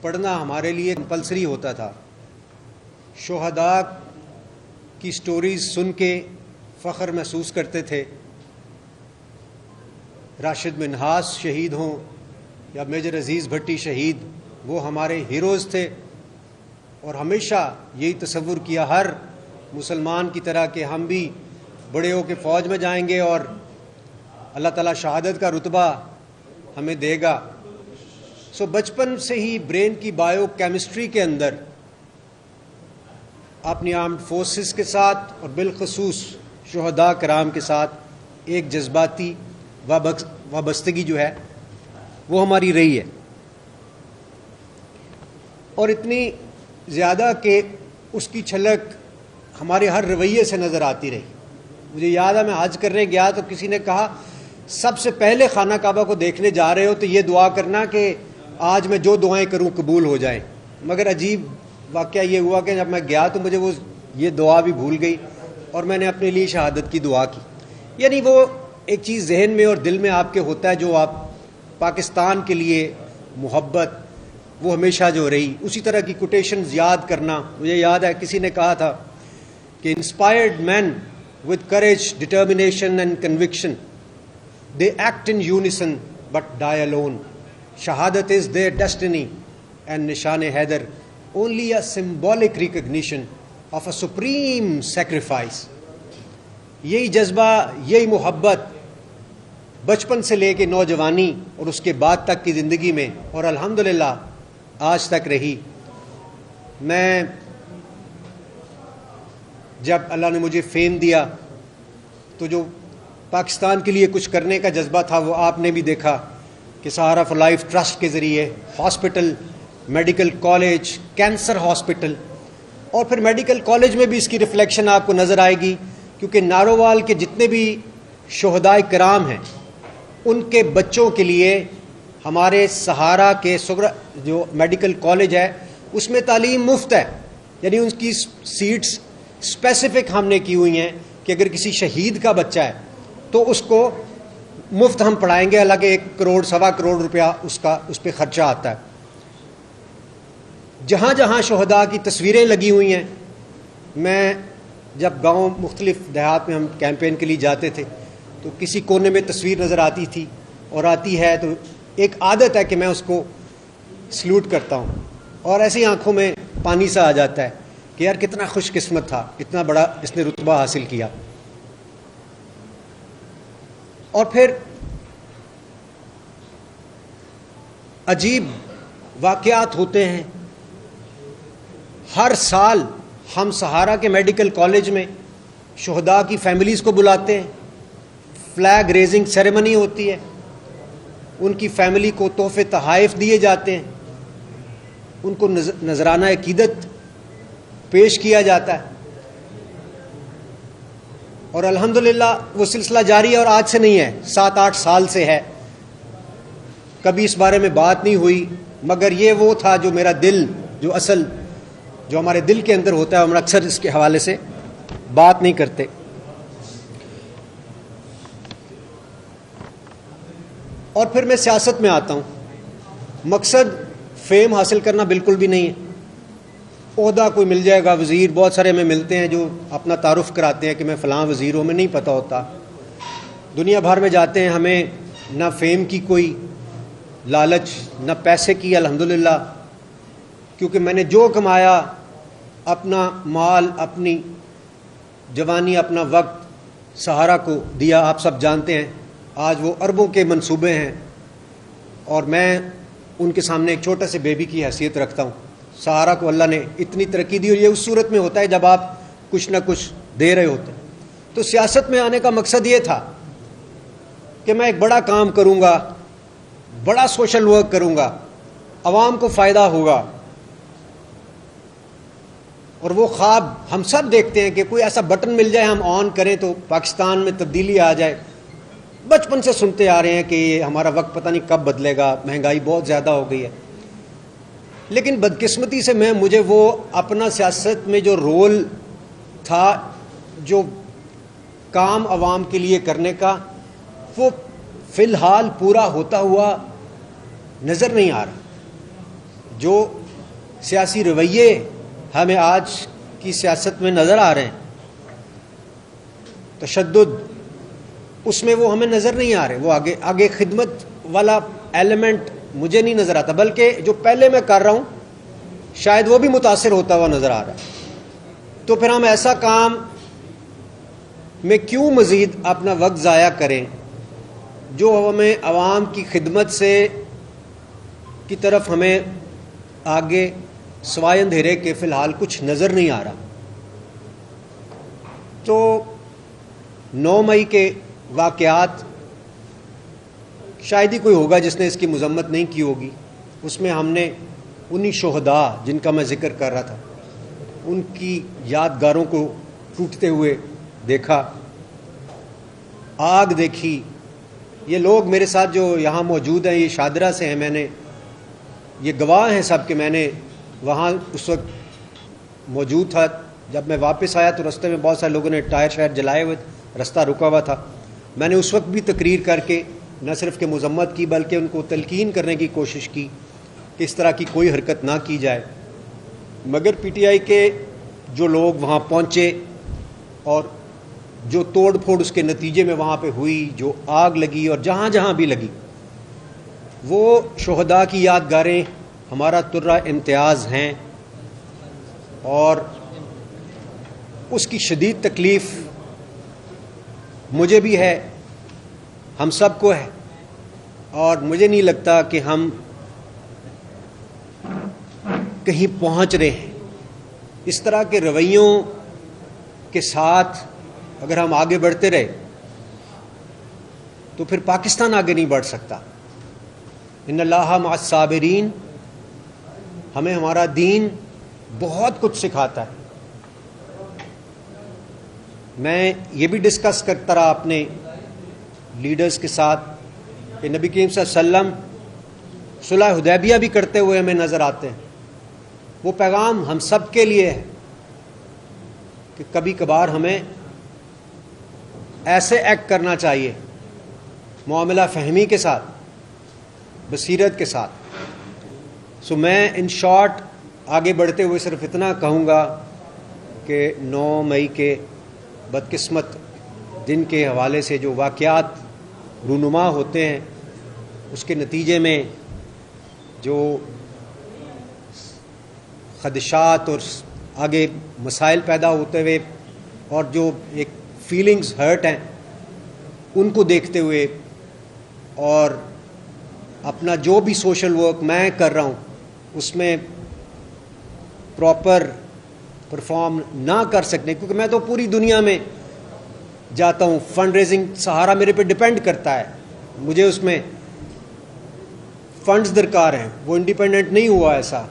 پڑھنا ہمارے لیے کمپلسری ہوتا تھا۔ شہداء کی سٹوریز سن کے فخر محسوس کرتے تھے۔ راشد منہاس شہید ہوں یا میجر عزیز بھٹی شہید، وہ ہمارے ہیروز تھے، اور ہمیشہ یہی تصور کیا ہر مسلمان کی طرح کہ ہم بھی بڑے ہو کے فوج میں جائیں گے اور اللہ تعالیٰ شہادت کا رتبہ ہمیں دے گا۔ بچپن سے ہی برین کی بائیو کیمسٹری کے اندر اپنی آرمڈ فورسز کے ساتھ اور بالخصوص شہداء کرام کے ساتھ ایک جذباتی وابستگی جو ہے وہ ہماری رہی ہے، اور اتنی زیادہ کہ اس کی چھلک ہمارے ہر رویے سے نظر آتی رہی۔ مجھے یاد ہے، میں حج کرنے گیا تو کسی نے کہا سب سے پہلے خانہ کعبہ کو دیکھنے جا رہے ہو تو یہ دعا کرنا کہ آج میں جو دعائیں کروں قبول ہو جائیں۔ مگر عجیب واقعہ یہ ہوا کہ جب میں گیا تو مجھے یہ دعا بھی بھول گئی، اور میں نے اپنے لیے شہادت کی دعا کی۔ یعنی وہ ایک چیز ذہن میں اور دل میں آپ کے ہوتا ہے، جو آپ پاکستان کے لیے محبت وہ ہمیشہ جو رہی۔ اسی طرح کی کوٹیشنز یاد کرنا، مجھے یاد ہے کسی نے کہا تھا کہ inspired men with courage, determination and conviction, they act in unison but die alone. Shahadat is their destiny and Nishan-e-Haidar only a symbolic recognition of a supreme sacrifice. یہی جذبہ، یہی محبت بچپن سے لے کے نوجوانی اور اس کے بعد تک کی زندگی میں، اور الحمدللہ آج تک رہی۔ میں جب اللہ نے مجھے فیم دیا تو جو پاکستان کے لیے کچھ کرنے کا جذبہ تھا وہ آپ نے بھی دیکھا کہ سہارا فار لائف ٹرسٹ کے ذریعے hospital, medical college, cancer hospital, اور پھر میڈیکل کالج میں بھی اس کی ریفلیکشن آپ کو نظر آئے گی، کیونکہ نارووال کے جتنے بھی شہداء کرام ہیں ان کے بچوں کے لیے ہمارے سہارا کے جو میڈیکل کالج ہے اس میں تعلیم مفت ہے۔ یعنی ان کی سیٹس اسپیسیفک ہم نے کی ہوئی ہیں کہ اگر کسی شہید کا بچہ ہے تو اس کو مفت ہم پڑھائیں گے، حالانکہ 1 کروڑ سوا کروڑ روپیہ اس پہ خرچہ آتا ہے۔ جہاں جہاں شہداء کی تصویریں لگی ہوئی ہیں، میں جب گاؤں مختلف دیہات میں ہم کیمپین کے لیے جاتے تھے تو کسی کونے میں تصویر نظر آتی تھی اور آتی ہے تو ایک عادت ہے کہ میں اس کو سلوٹ کرتا ہوں، اور ایسی آنکھوں میں پانی سا آ جاتا ہے کہ یار کتنا خوش قسمت تھا، اتنا بڑا اس نے رتبہ حاصل کیا۔ اور پھر عجیب واقعات ہوتے ہیں۔ ہر سال ہم سہارا کے میڈیکل کالج میں شہداء کی فیملیز کو بلاتے ہیں، فلیگ ریزنگ سیریمنی ہوتی ہے، ان کی فیملی کو تحفے تحائف دیے جاتے ہیں، ان کو نذرانہ عقیدت پیش کیا جاتا ہے، اور الحمدللہ وہ سلسلہ جاری ہے، اور آج سے نہیں ہے، 7-8 سال سے ہے۔ کبھی اس بارے میں بات نہیں ہوئی، مگر یہ وہ تھا جو میرا دل، جو ہمارے دل کے اندر ہوتا ہے، ہم اکثر اس کے حوالے سے بات نہیں کرتے۔ اور پھر میں سیاست میں آتا ہوں۔ مقصد فیم حاصل کرنا بالکل بھی نہیں ہے۔ عہدہ کوئی مل جائے گا، وزیر، بہت سارے ہمیں ملتے ہیں جو اپنا تعارف کراتے ہیں کہ میں فلاں وزیر ہوں، ہمیں نہیں پتہ ہوتا۔ دنیا بھر میں جاتے ہیں، ہمیں نہ فیم کی کوئی لالچ، نہ پیسے کی، الحمدللہ، کیونکہ میں نے جو کمایا، اپنا مال، اپنی جوانی، اپنا وقت سہارا کو دیا۔ آپ سب جانتے ہیں آج وہ اربوں کے منصوبے ہیں، اور میں ان کے سامنے ایک چھوٹے سے بیبی کی حیثیت رکھتا ہوں۔ سہارا کو اللہ نے اتنی ترقی دی، اور یہ اس صورت میں ہوتا ہے جب آپ کچھ نہ کچھ دے رہے ہوتے ہیں۔ تو سیاست میں آنے کا مقصد یہ تھا کہ میں ایک بڑا کام کروں گا، بڑا سوشل ورک کروں گا، عوام کو فائدہ ہوگا، اور وہ خواب ہم سب دیکھتے ہیں کہ کوئی ایسا بٹن مل جائے، ہم آن کریں تو پاکستان میں تبدیلی آ جائے۔ بچپن سے سنتے آ رہے ہیں کہ یہ ہمارا وقت پتہ نہیں کب بدلے گا، مہنگائی بہت زیادہ ہو گئی ہے، لیکن بدقسمتی سے مجھے وہ اپنا سیاست میں جو رول تھا، جو کام عوام کے لیے کرنے کا، وہ فی الحال پورا ہوتا ہوا نظر نہیں آ رہا۔ جو سیاسی رویے ہمیں آج کی سیاست میں نظر آ رہے ہیں، تشدد، اس میں وہ ہمیں نظر نہیں آ رہے. وہ آگے خدمت والا ایلیمنٹ مجھے نہیں نظر آتا، بلکہ جو پہلے میں کر رہا ہوں شاید وہ بھی متاثر ہوتا ہوا نظر آ رہا ہے. تو پھر ہم ایسا کام میں کیوں مزید اپنا وقت ضائع کریں جو ہمیں عوام کی خدمت سے کی طرف ہمیں آگے سوائے اندھیرے کے فی الحال کچھ نظر نہیں آ رہا. تو 9 مئی کے واقعات شاید ہی کوئی ہوگا جس نے اس کی مذمت نہیں کی ہوگی. اس میں ہم نے انہی شہداء جن کا میں ذکر کر رہا تھا ان کی یادگاروں کو ٹوٹتے ہوئے دیکھا، آگ دیکھی. یہ لوگ میرے ساتھ جو یہاں موجود ہیں، یہ شادرہ سے ہیں، میں نے یہ گواہ ہیں سب کہ میں نے وہاں اس وقت موجود تھا. جب میں واپس آیا تو رستے میں بہت سارے لوگوں نے ٹائر شائر جلائے ہوئے، رستہ رکا ہوا تھا. میں نے اس وقت بھی تقریر کر کے نہ صرف کہ مذمت کی بلکہ ان کو تلقین کرنے کی کوشش کی کہ اس طرح کی کوئی حرکت نہ کی جائے. مگر پی ٹی آئی کے جو لوگ وہاں پہنچے اور جو توڑ پھوڑ اس کے نتیجے میں وہاں پہ ہوئی، جو آگ لگی اور جہاں جہاں بھی لگی، وہ شہداء کی یادگاریں ہمارا ترہ امتیاز ہیں. اور اس کی شدید تکلیف مجھے بھی ہے، ہم سب کو ہے، اور مجھے نہیں لگتا کہ ہم کہیں پہنچ رہے ہیں. اس طرح کے رویوں کے ساتھ اگر ہم آگے بڑھتے رہے تو پھر پاکستان آگے نہیں بڑھ سکتا. ان اللہ مع الصابرین، ہمیں ہمارا دین بہت کچھ سکھاتا ہے. میں یہ بھی ڈسکس کرتا رہا اپنے لیڈرز کے ساتھ کہ نبی کریم صلی اللہ علیہ وسلم صلح حدیبیہ بھی کرتے ہوئے ہمیں نظر آتے ہیں. وہ پیغام ہم سب کے لیے ہے کہ کبھی کبھار ہمیں ایسے ایکٹ کرنا چاہیے، معاملہ فہمی کے ساتھ، بصیرت کے ساتھ. سو میں ان شارٹ آگے بڑھتے ہوئے صرف اتنا کہوں گا کہ 9 مئی کے بدقسمت دن کے حوالے سے جو واقعات رونما ہوتے ہیں، اس کے نتیجے میں جو خدشات اور آگے مسائل پیدا ہوتے ہوئے اور جو ایک فیلنگز ہرٹ ہیں، ان کو دیکھتے ہوئے اور اپنا جو بھی سوشل ورک میں کر رہا ہوں اس میں پراپر پرفارم نہ کر سکنے، کیونکہ میں تو پوری دنیا میں جاتا ہوں، فنڈ ریزنگ سہارا میرے پہ ڈپینڈ کرتا ہے، مجھے اس میں فنڈز درکار ہیں، وہ انڈیپینڈنٹ نہیں ہوا ایسا.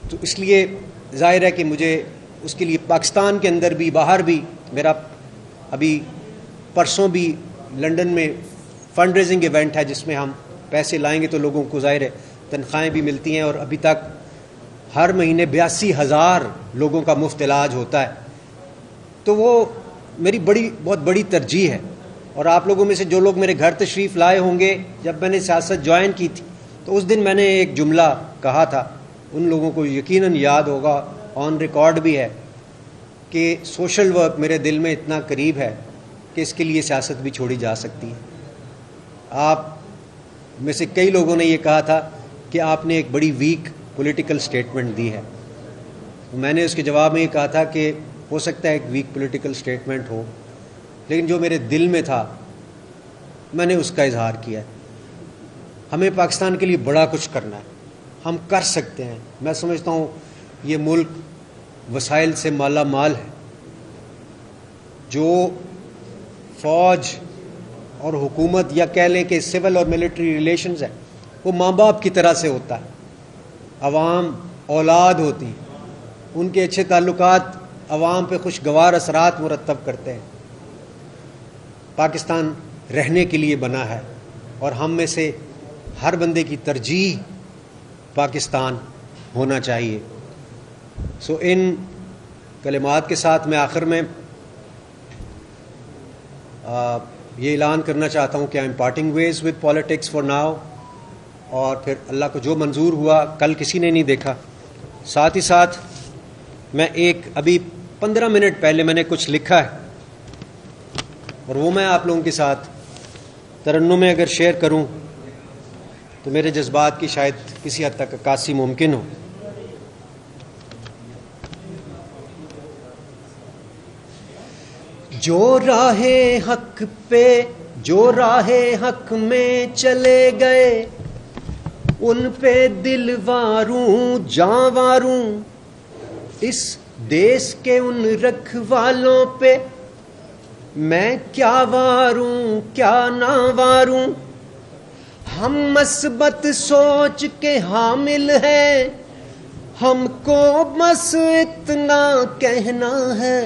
تو اس لیے ظاہر ہے کہ مجھے اس کے لیے پاکستان کے اندر بھی باہر بھی، میرا ابھی پرسوں بھی لنڈن میں فنڈ ریزنگ ایونٹ ہے جس میں ہم پیسے لائیں گے تو لوگوں کو ظاہر ہے تنخواہیں بھی ملتی ہیں، اور ابھی تک ہر مہینے 82,000 لوگوں کا مفت علاج ہوتا ہے. تو وہ میری بہت بڑی ترجیح ہے. اور آپ لوگوں میں سے جو لوگ میرے گھر تشریف لائے ہوں گے جب میں نے سیاست جوائن کی تھی تو اس دن میں نے ایک جملہ کہا تھا، ان لوگوں کو یقیناً یاد ہوگا، آن ریکارڈ بھی ہے، کہ سوشل ورک میرے دل میں اتنا قریب ہے کہ اس کے لیے سیاست بھی چھوڑی جا سکتی ہے. آپ میں سے کئی لوگوں نے یہ کہا تھا کہ آپ نے ایک بڑی ویک پولیٹیکل سٹیٹمنٹ دی ہے. میں نے اس کے جواب میں یہ کہا تھا کہ ہو سکتا ہے ایک ویک پولیٹیکل سٹیٹمنٹ ہو، لیکن جو میرے دل میں تھا میں نے اس کا اظہار کیا ہے. ہمیں پاکستان کے لیے بڑا کچھ کرنا ہے، ہم کر سکتے ہیں. میں سمجھتا ہوں یہ ملک وسائل سے مالا مال ہے. جو فوج اور حکومت یا کہہ لیں کہ سول اور ملٹری ریلیشنز ہے وہ ماں باپ کی طرح سے ہوتا ہے. عوام اولاد ہوتی ہیں، ان کے اچھے تعلقات عوام پہ خوشگوار اثرات مرتب کرتے ہیں. پاکستان رہنے کے لیے بنا ہے اور ہم میں سے ہر بندے کی ترجیح پاکستان ہونا چاہیے. سو ان کلمات کے ساتھ میں آخر میں یہ اعلان کرنا چاہتا ہوں کہ I am parting ways with politics for now, اور پھر اللہ کو جو منظور ہوا کل کسی نے نہیں دیکھا. ساتھ ہی ساتھ میں ابھی 15 منٹ پہلے میں نے کچھ لکھا ہے اور وہ میں آپ لوگوں کے ساتھ ترنم میں اگر شیئر کروں تو میرے جذبات کی شاید کسی حد تک عکاسی ممکن ہو. جو راہ حق میں چلے گئے ان پہ دل واروں جاں واروں، اس دیس کے ان رکھوالوں پہ میں کیا واروں کیا نہ واروں. ہم مثبت سوچ کے حامل ہیں، ہم کو بس اتنا کہنا ہے،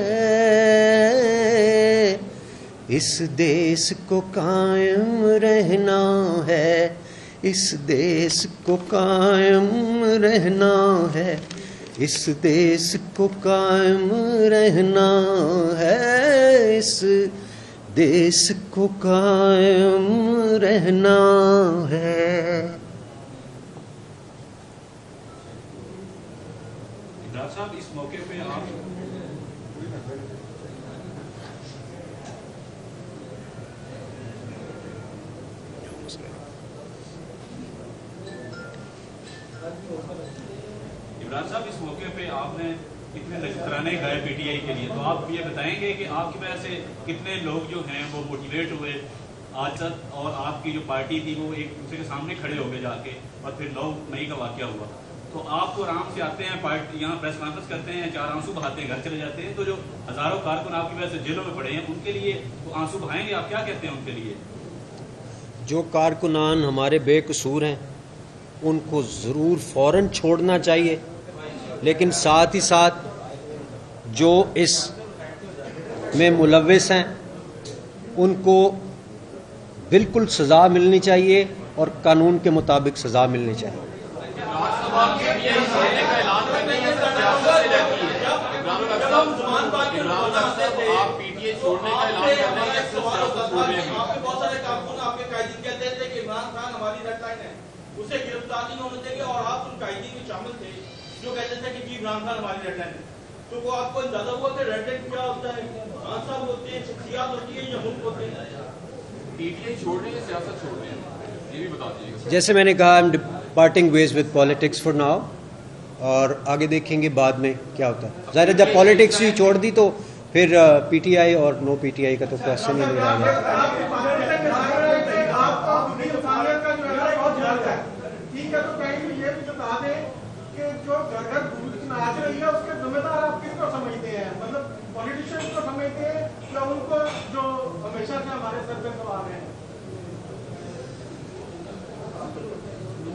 اس دیس کو قائم رہنا ہے، اس دیس کو قائم رہنا ہے، اس دیس کو قائم رہنا ہے، اس دیس کو قائم رہنا ہے. ڈاکٹر صاحب اس موقع پہ آپ عمران صاحب اس موقع پہ آپ نے کتنے نذرانے گائے پی ٹی آئی کے لیے، تو آپ یہ بتائیں گے کہ آپ کی وجہ سے کتنے لوگ جو ہیں وہ موٹیویٹ ہوئے آج تک، اور آپ کی جو پارٹی تھی وہ ایک دوسرے کے سامنے کھڑے ہو گئے جا کے، اور پھر 9 مئی کا واقعہ ہوا. تو آپ تو آرام سے آتے ہیں پارٹی یہاں پریس کانفرنس کرتے ہیں، 4 آنسو بہاتے ہیں، گھر چلے جاتے ہیں. تو جو ہزاروں کارکن آپ کی وجہ سے جیلوں میں پڑے ہیں ان کے لیے تو آنسو بہائیں گے، آپ کیا کہتے ہیں ان کے لیے؟ جو کارکنان ہمارے بے قصور ہیں ان کو ضرور فوراً چھوڑنا چاہیے، لیکن ساتھ ہی ساتھ جو اس میں ملوث ہیں ان کو بالکل سزا ملنی چاہیے اور قانون کے مطابق سزا ملنی چاہیے. اسے گرفتار نہیں ہونے دیں گے اور آپ ان قائدین میں شامل تھے جو کہتے تھے کہ جی عمران خان ہماری ریڈ لائن ہے. تو وہ آپ کو اندازہ ہوا کہ ریڈ لائن کیا ہوتا ہے؟ خان صاحب ہوتے ہیں، شخصیات ہوتی ہیں یا ملک ہوتے ہیں؟ پی ٹی آئی چھوڑ رہے ہیں، سیاست چھوڑ رہے ہیں، یہ بھی بتا دیجیے. جیسے میں نے کہا I am departing ways with politics for now, اور آگے دیکھیں گے بعد میں کیا ہوتا ہے. ظاہر ہے جب پالیٹکس ہی چھوڑ دی تو پھر پی ٹی آئی اور نو پی ٹی آئی کا تو کوشچن ہی نہیں رہا ہے.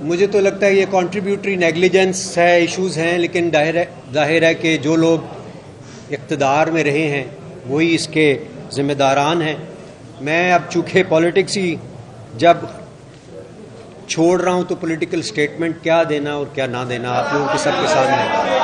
مجھے تو لگتا ہے یہ کنٹریبیوٹری نیگلیجنس ہے، ایشوز ہیں، لیکن ظاہر ہے کہ جو لوگ اقتدار میں رہے ہیں وہی اس کے ذمہ داران ہیں. میں اب چونکہ پالیٹکس ہی جب چھوڑ رہا ہوں تو پولیٹیکل سٹیٹمنٹ کیا دینا اور کیا نہ دینا آپ لوگوں کے سب کے سامنے